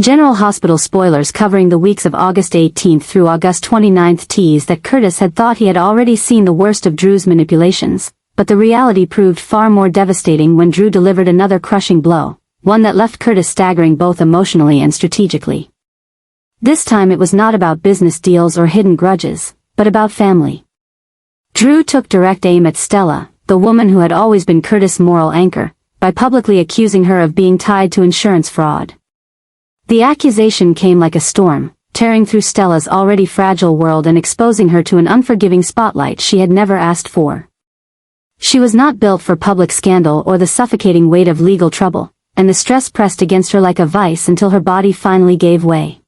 General Hospital spoilers covering the weeks of August 18 through August 29 teased that Curtis had thought he had already seen the worst of Drew's manipulations, but the reality proved far more devastating when Drew delivered another crushing blow, one that left Curtis staggering both emotionally and strategically. This time it was not about business deals or hidden grudges, but about family. Drew took direct aim at Stella, the woman who had always been Curtis' moral anchor, by publicly accusing her of being tied to insurance fraud. The accusation came like a storm, tearing through Stella's already fragile world and exposing her to an unforgiving spotlight she had never asked for. She was not built for public scandal or the suffocating weight of legal trouble, and the stress pressed against her like a vice until her body finally gave way.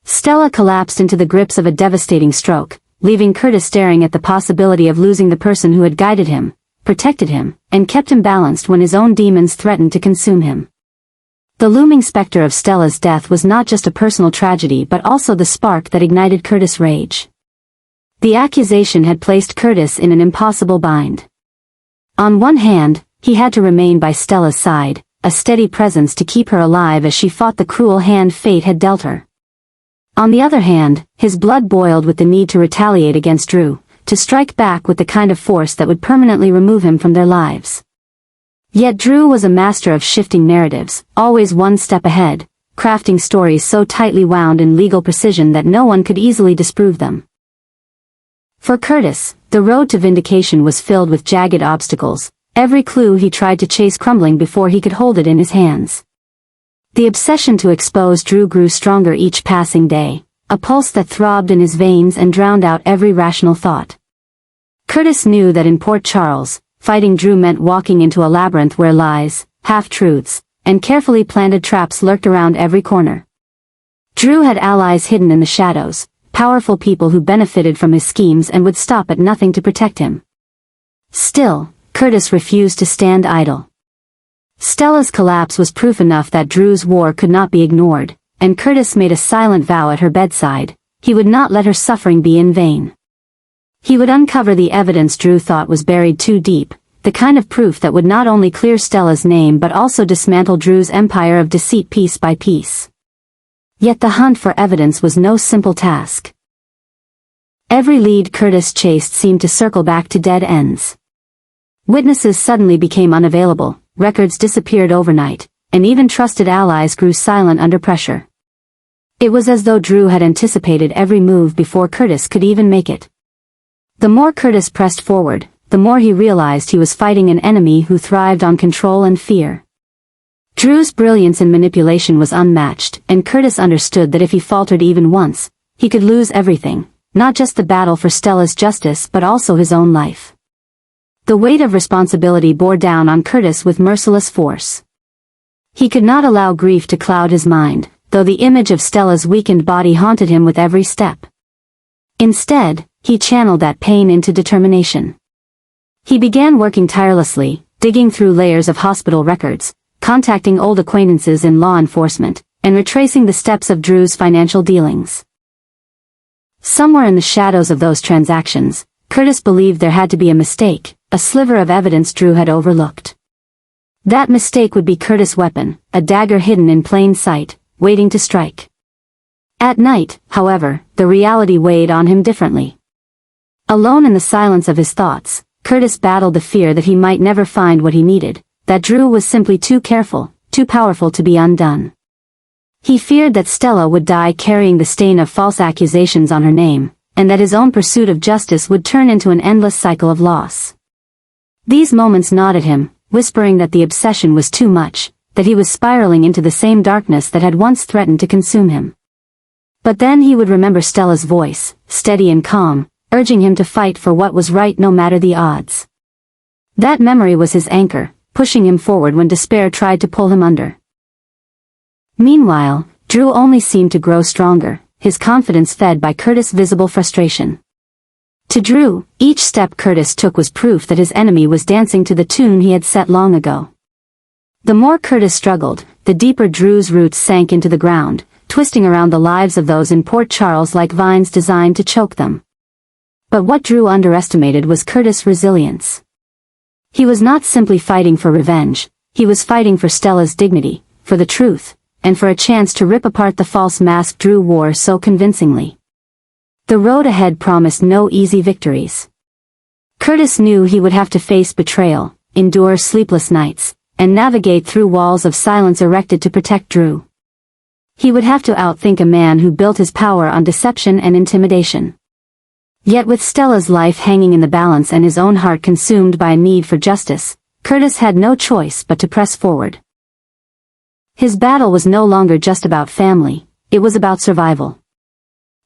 Stella collapsed into the grips of a devastating stroke, leaving Curtis staring at the possibility of losing the person who had guided him, protected him, and kept him balanced when his own demons threatened to consume him. The looming specter of Stella's death was not just a personal tragedy but also the spark that ignited Curtis' rage. The accusation had placed Curtis in an impossible bind. On one hand, he had to remain by Stella's side, a steady presence to keep her alive as she fought the cruel hand fate had dealt her. On the other hand, his blood boiled with the need to retaliate against Drew, to strike back with the kind of force that would permanently remove him from their lives. Yet Drew was a master of shifting narratives, always one step ahead, crafting stories so tightly wound in legal precision that no one could easily disprove them. For Curtis, the road to vindication was filled with jagged obstacles, every clue he tried to chase crumbling before he could hold it in his hands. The obsession to expose Drew grew stronger each passing day, a pulse that throbbed in his veins and drowned out every rational thought. Curtis knew that in Port Charles, fighting Drew meant walking into a labyrinth where lies, half-truths, and carefully planted traps lurked around every corner. Drew had allies hidden in the shadows, powerful people who benefited from his schemes and would stop at nothing to protect him. Still, Curtis refused to stand idle. Stella's collapse was proof enough that Drew's war could not be ignored, and Curtis made a silent vow at her bedside: he would not let her suffering be in vain. He would uncover the evidence Drew thought was buried too deep, the kind of proof that would not only clear Stella's name but also dismantle Drew's empire of deceit piece by piece. Yet the hunt for evidence was no simple task. Every lead Curtis chased seemed to circle back to dead ends. Witnesses suddenly became unavailable, records disappeared overnight, and even trusted allies grew silent under pressure. It was as though Drew had anticipated every move before Curtis could even make it. The more Curtis pressed forward, the more he realized he was fighting an enemy who thrived on control and fear. Drew's brilliance in manipulation was unmatched, and Curtis understood that if he faltered even once, he could lose everything, not just the battle for Stella's justice but also his own life. The weight of responsibility bore down on Curtis with merciless force. He could not allow grief to cloud his mind, though the image of Stella's weakened body haunted him with every step. Instead, he channeled that pain into determination. He began working tirelessly, digging through layers of hospital records, contacting old acquaintances in law enforcement, and retracing the steps of Drew's financial dealings. Somewhere in the shadows of those transactions, Curtis believed there had to be a mistake, a sliver of evidence Drew had overlooked. That mistake would be Curtis' weapon, a dagger hidden in plain sight, waiting to strike. At night, however, the reality weighed on him differently. Alone in the silence of his thoughts, Curtis battled the fear that he might never find what he needed, that Drew was simply too careful, too powerful to be undone. He feared that Stella would die carrying the stain of false accusations on her name, and that his own pursuit of justice would turn into an endless cycle of loss. These moments gnawed at him, whispering that the obsession was too much, that he was spiraling into the same darkness that had once threatened to consume him. But then he would remember Stella's voice, steady and calm, urging him to fight for what was right no matter the odds. That memory was his anchor, pushing him forward when despair tried to pull him under. Meanwhile, Drew only seemed to grow stronger, his confidence fed by Curtis' visible frustration. To Drew, each step Curtis took was proof that his enemy was dancing to the tune he had set long ago. The more Curtis struggled, the deeper Drew's roots sank into the ground, twisting around the lives of those in Port Charles like vines designed to choke them. But what Drew underestimated was Curtis' resilience. He was not simply fighting for revenge, he was fighting for Stella's dignity, for the truth, and for a chance to rip apart the false mask Drew wore so convincingly. The road ahead promised no easy victories. Curtis knew he would have to face betrayal, endure sleepless nights, and navigate through walls of silence erected to protect Drew. He would have to outthink a man who built his power on deception and intimidation. Yet with Stella's life hanging in the balance and his own heart consumed by a need for justice, Curtis had no choice but to press forward. His battle was no longer just about family, it was about survival.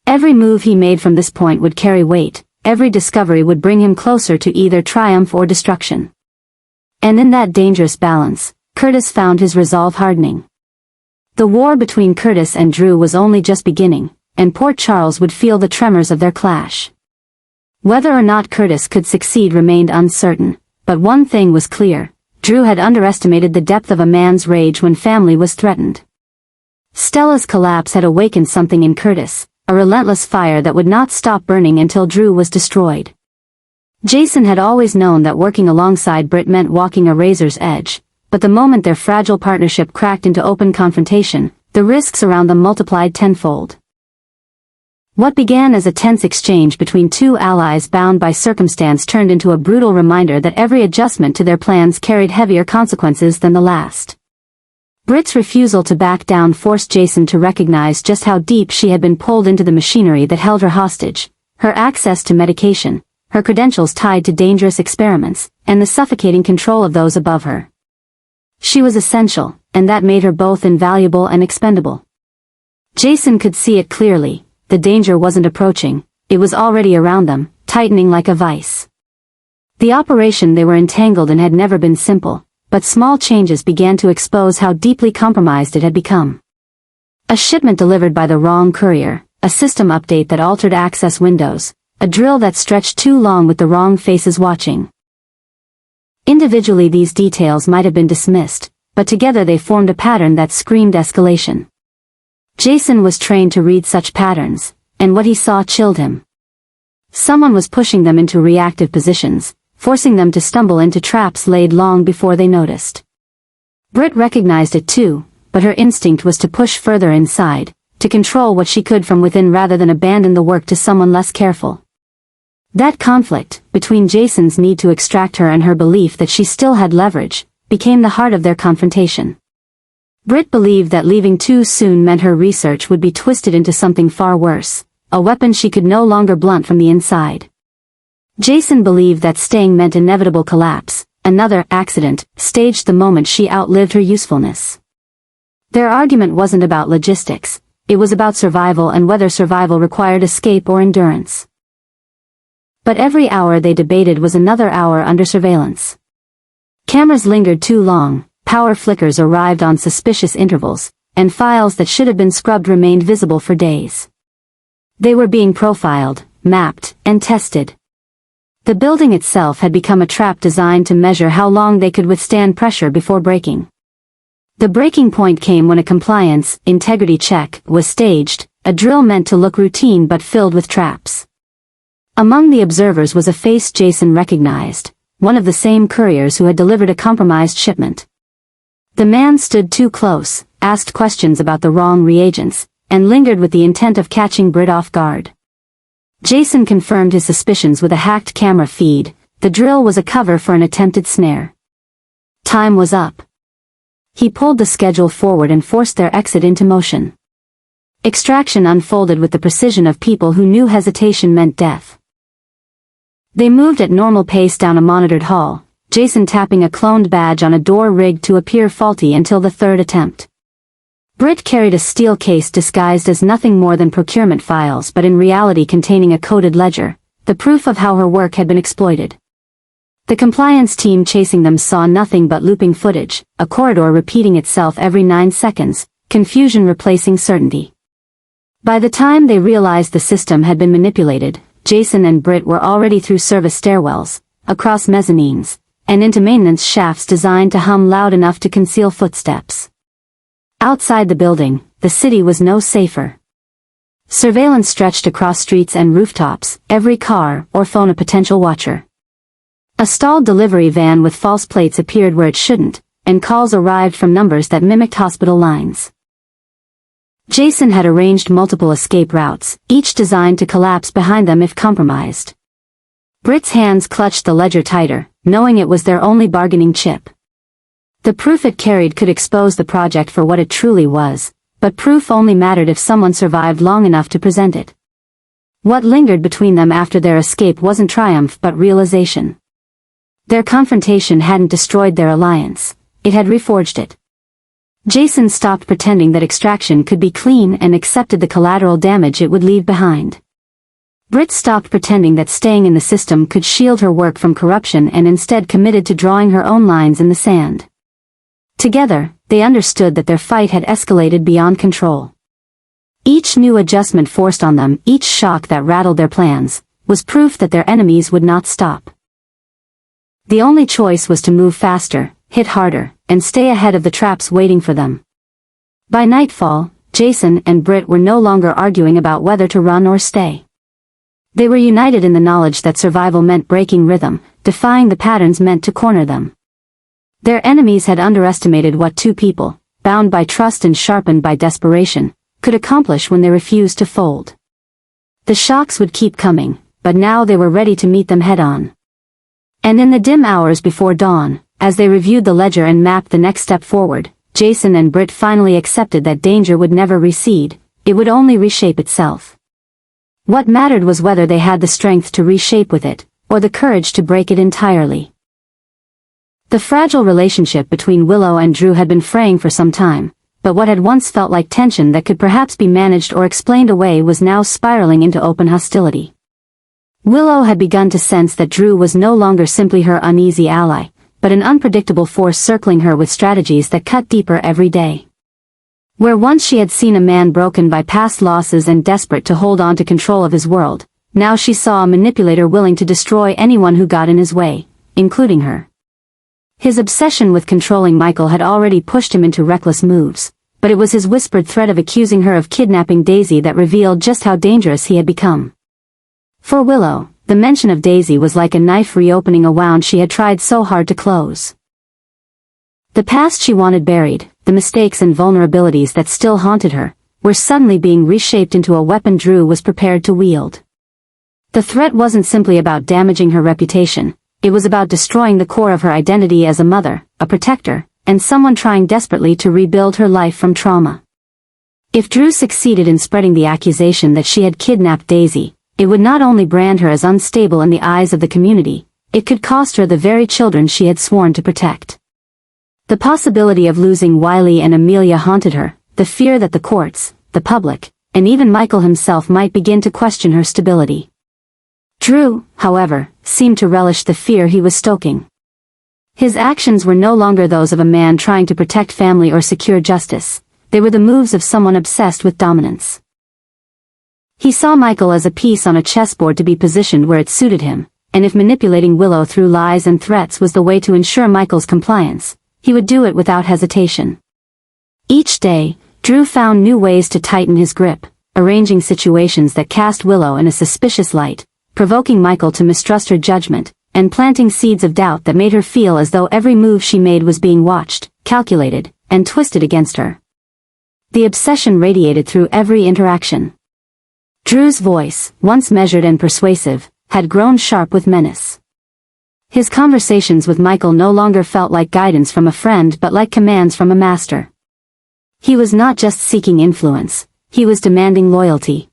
Every move he made from this point would carry weight, every discovery would bring him closer to either triumph or destruction. And in that dangerous balance, Curtis found his resolve hardening. The war between Curtis and Drew was only just beginning, and Port Charles would feel the tremors of their clash. Whether or not Curtis could succeed remained uncertain, but one thing was clear: Drew had underestimated the depth of a man's rage when family was threatened. Stella's collapse had awakened something in Curtis, a relentless fire that would not stop burning until Drew was destroyed. Jason had always known that working alongside Britt meant walking a razor's edge, but the moment their fragile partnership cracked into open confrontation, the risks around them multiplied tenfold. What began as a tense exchange between two allies bound by circumstance turned into a brutal reminder that every adjustment to their plans carried heavier consequences than the last. Britt's refusal to back down forced Jason to recognize just how deep she had been pulled into the machinery that held her hostage: her access to medication, her credentials tied to dangerous experiments, and the suffocating control of those above her. She was essential, and that made her both invaluable and expendable. Jason could see it clearly. The danger wasn't approaching, it was already around them, tightening like a vice. The operation they were entangled in had never been simple, but small changes began to expose how deeply compromised it had become. A shipment delivered by the wrong courier, a system update that altered access windows, a drill that stretched too long with the wrong faces watching. Individually these details might have been dismissed, but together they formed a pattern that screamed escalation. Jason was trained to read such patterns, and what he saw chilled him. Someone was pushing them into reactive positions, forcing them to stumble into traps laid long before they noticed. Britt recognized it too, but her instinct was to push further inside, to control what she could from within rather than abandon the work to someone less careful. That conflict, between Jason's need to extract her and her belief that she still had leverage, became the heart of their confrontation. Britt believed that leaving too soon meant her research would be twisted into something far worse, a weapon she could no longer blunt from the inside. Jason believed that staying meant inevitable collapse, another accident, staged the moment she outlived her usefulness. Their argument wasn't about logistics, it was about survival and whether survival required escape or endurance. But every hour they debated was another hour under surveillance. Cameras lingered too long, power flickers arrived on suspicious intervals, and files that should have been scrubbed remained visible for days. They were being profiled, mapped, and tested. The building itself had become a trap designed to measure how long they could withstand pressure before breaking. The breaking point came when a compliance, integrity check was staged, a drill meant to look routine but filled with traps. Among the observers was a face Jason recognized, one of the same couriers who had delivered a compromised shipment. The man stood too close, asked questions about the wrong reagents, and lingered with the intent of catching Britt off guard. Jason confirmed his suspicions with a hacked camera feed. The drill was a cover for an attempted snare. Time was up. He pulled the schedule forward and forced their exit into motion. Extraction unfolded with the precision of people who knew hesitation meant death. They moved at normal pace down a monitored hall, Jason tapping a cloned badge on a door rigged to appear faulty until the third attempt. Britt carried a steel case disguised as nothing more than procurement files but in reality containing a coded ledger, the proof of how her work had been exploited. The compliance team chasing them saw nothing but looping footage, a corridor repeating itself every 9 seconds, confusion replacing certainty. By the time they realized the system had been manipulated, Jason and Britt were already through service stairwells, across mezzanines, and into maintenance shafts designed to hum loud enough to conceal footsteps. Outside the building, the city was no safer. Surveillance stretched across streets and rooftops, every car or phone a potential watcher. A stalled delivery van with false plates appeared where it shouldn't, and calls arrived from numbers that mimicked hospital lines. Jason had arranged multiple escape routes, each designed to collapse behind them if compromised. Britt's hands clutched the ledger tighter, knowing it was their only bargaining chip. The proof it carried could expose the project for what it truly was, but proof only mattered if someone survived long enough to present it. What lingered between them after their escape wasn't triumph but realization. Their confrontation hadn't destroyed their alliance, it had reforged it. Jason stopped pretending that extraction could be clean and accepted the collateral damage it would leave behind. Britt stopped pretending that staying in the system could shield her work from corruption and instead committed to drawing her own lines in the sand. Together, they understood that their fight had escalated beyond control. Each new adjustment forced on them, each shock that rattled their plans, was proof that their enemies would not stop. The only choice was to move faster, hit harder, and stay ahead of the traps waiting for them. By nightfall, Jason and Britt were no longer arguing about whether to run or stay. They were united in the knowledge that survival meant breaking rhythm, defying the patterns meant to corner them. Their enemies had underestimated what two people, bound by trust and sharpened by desperation, could accomplish when they refused to fold. The shocks would keep coming, but now they were ready to meet them head-on. And in the dim hours before dawn, as they reviewed the ledger and mapped the next step forward, Jason and Britt finally accepted that danger would never recede, it would only reshape itself. What mattered was whether they had the strength to reshape with it, or the courage to break it entirely. The fragile relationship between Willow and Drew had been fraying for some time, but what had once felt like tension that could perhaps be managed or explained away was now spiraling into open hostility. Willow had begun to sense that Drew was no longer simply her uneasy ally, but an unpredictable force circling her with strategies that cut deeper every day. Where once she had seen a man broken by past losses and desperate to hold on to control of his world, now she saw a manipulator willing to destroy anyone who got in his way, including her. His obsession with controlling Michael had already pushed him into reckless moves, but it was his whispered threat of accusing her of kidnapping Daisy that revealed just how dangerous he had become. For Willow, the mention of Daisy was like a knife reopening a wound she had tried so hard to close. The past she wanted buried, the mistakes and vulnerabilities that still haunted her, were suddenly being reshaped into a weapon Drew was prepared to wield. The threat wasn't simply about damaging her reputation, it was about destroying the core of her identity as a mother, a protector, and someone trying desperately to rebuild her life from trauma. If Drew succeeded in spreading the accusation that she had kidnapped Daisy, it would not only brand her as unstable in the eyes of the community, it could cost her the very children she had sworn to protect. The possibility of losing Wiley and Amelia haunted her, the fear that the courts, the public, and even Michael himself might begin to question her stability. Drew, however, seemed to relish the fear he was stoking. His actions were no longer those of a man trying to protect family or secure justice, they were the moves of someone obsessed with dominance. He saw Michael as a piece on a chessboard to be positioned where it suited him, and if manipulating Willow through lies and threats was the way to ensure Michael's compliance, he would do it without hesitation. Each day, Drew found new ways to tighten his grip, arranging situations that cast Willow in a suspicious light, provoking Michael to mistrust her judgment, and planting seeds of doubt that made her feel as though every move she made was being watched, calculated, and twisted against her. The obsession radiated through every interaction. Drew's voice, once measured and persuasive, had grown sharp with menace. His conversations with Michael no longer felt like guidance from a friend but like commands from a master. He was not just seeking influence, he was demanding loyalty.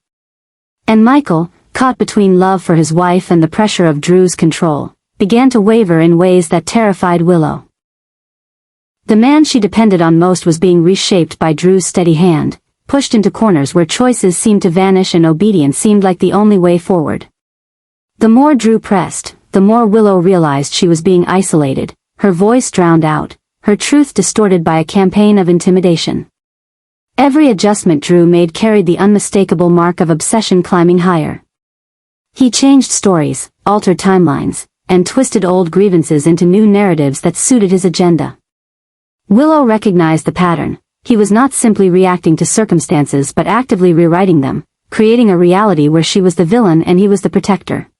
And Michael, caught between love for his wife and the pressure of Drew's control, began to waver in ways that terrified Willow. The man she depended on most was being reshaped by Drew's steady hand, pushed into corners where choices seemed to vanish and obedience seemed like the only way forward. The more Drew pressed, the more Willow realized she was being isolated, her voice drowned out, her truth distorted by a campaign of intimidation. Every adjustment Drew made carried the unmistakable mark of obsession climbing higher. He changed stories, altered timelines, and twisted old grievances into new narratives that suited his agenda. Willow recognized the pattern. He was not simply reacting to circumstances but actively rewriting them, creating a reality where she was the villain and he was the protector.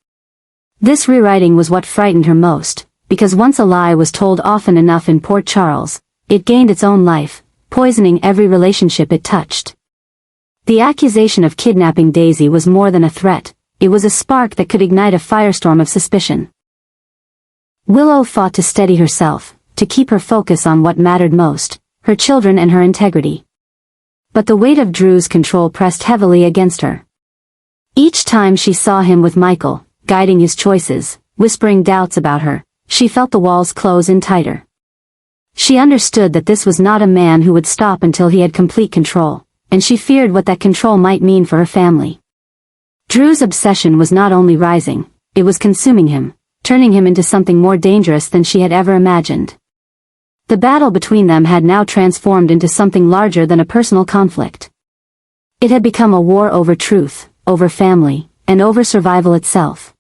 This rewriting was what frightened her most, because once a lie was told often enough in Port Charles, it gained its own life, poisoning every relationship it touched. The accusation of kidnapping Daisy was more than a threat, it was a spark that could ignite a firestorm of suspicion. Willow fought to steady herself, to keep her focus on what mattered most, her children and her integrity. But the weight of Drew's control pressed heavily against her. Each time she saw him with Michael, guiding his choices, whispering doubts about her, she felt the walls close in tighter. She understood that this was not a man who would stop until he had complete control, and she feared what that control might mean for her family. Drew's obsession was not only rising, it was consuming him, turning him into something more dangerous than she had ever imagined. The battle between them had now transformed into something larger than a personal conflict. It had become a war over truth, over family, and over survival itself.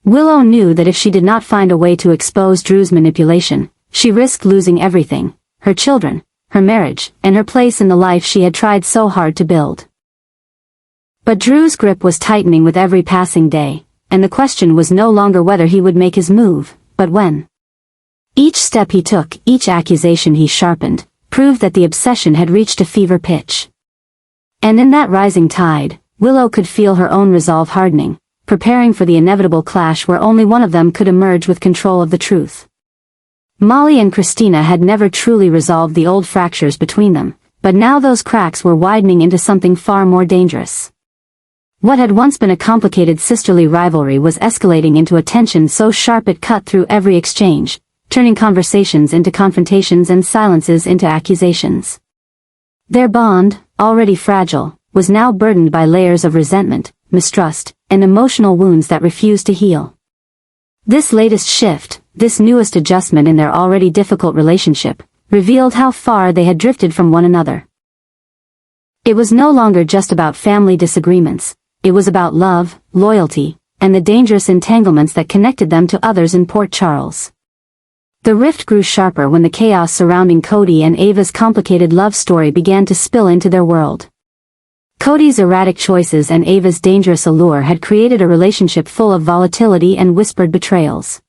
Willow knew that if she did not find a way to expose Drew's manipulation, she risked losing everything, her children, her marriage, and her place in the life she had tried so hard to build. But Drew's grip was tightening with every passing day, and the question was no longer whether he would make his move, but when. Each step he took, each accusation he sharpened, proved that the obsession had reached a fever pitch. And in that rising tide, Willow could feel her own resolve hardening, preparing for the inevitable clash where only one of them could emerge with control of the truth. Molly and Christina had never truly resolved the old fractures between them, but now those cracks were widening into something far more dangerous. What had once been a complicated sisterly rivalry was escalating into a tension so sharp it cut through every exchange, turning conversations into confrontations and silences into accusations. Their bond, already fragile, was now burdened by layers of resentment, mistrust, and emotional wounds that refused to heal. This latest shift, this newest adjustment in their already difficult relationship, revealed how far they had drifted from one another. It was no longer just about family disagreements, it was about love, loyalty, and the dangerous entanglements that connected them to others in Port Charles. The rift grew sharper when the chaos surrounding Cody and Ava's complicated love story began to spill into their world. Cody's erratic choices and Ava's dangerous allure had created a relationship full of volatility and whispered betrayals.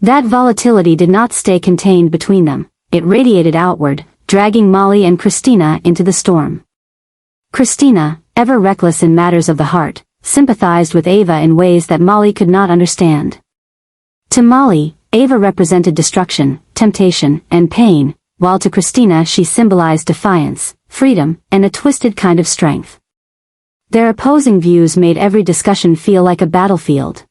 That volatility did not stay contained between them, it radiated outward, dragging Molly and Christina into the storm. Christina, ever reckless in matters of the heart, sympathized with Ava in ways that Molly could not understand. To Molly, Ava represented destruction, temptation, and pain, while to Christina she symbolized defiance, freedom, and a twisted kind of strength. Their opposing views made every discussion feel like a battlefield.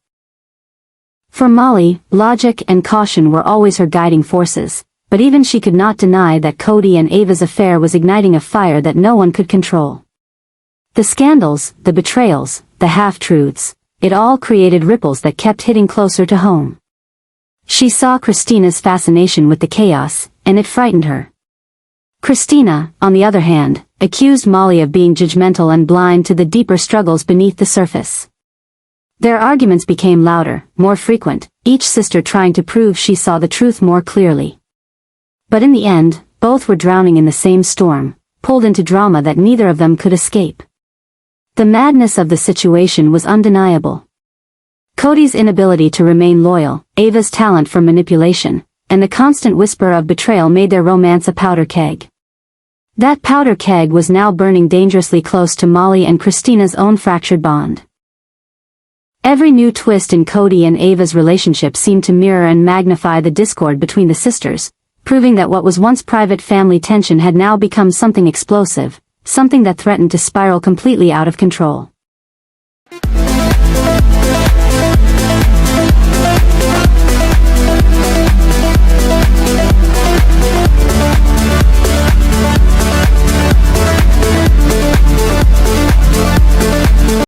For Molly, logic and caution were always her guiding forces, but even she could not deny that Cody and Ava's affair was igniting a fire that no one could control. The scandals, the betrayals, the half-truths, it all created ripples that kept hitting closer to home. She saw Christina's fascination with the chaos, and it frightened her. Christina, on the other hand, accused Molly of being judgmental and blind to the deeper struggles beneath the surface. Their arguments became louder, more frequent, each sister trying to prove she saw the truth more clearly. But in the end, both were drowning in the same storm, pulled into drama that neither of them could escape. The madness of the situation was undeniable. Cody's inability to remain loyal, Ava's talent for manipulation, and the constant whisper of betrayal made their romance a powder keg. That powder keg was now burning dangerously close to Molly and Christina's own fractured bond. Every new twist in Cody and Ava's relationship seemed to mirror and magnify the discord between the sisters, proving that what was once private family tension had now become something explosive, something that threatened to spiral completely out of control.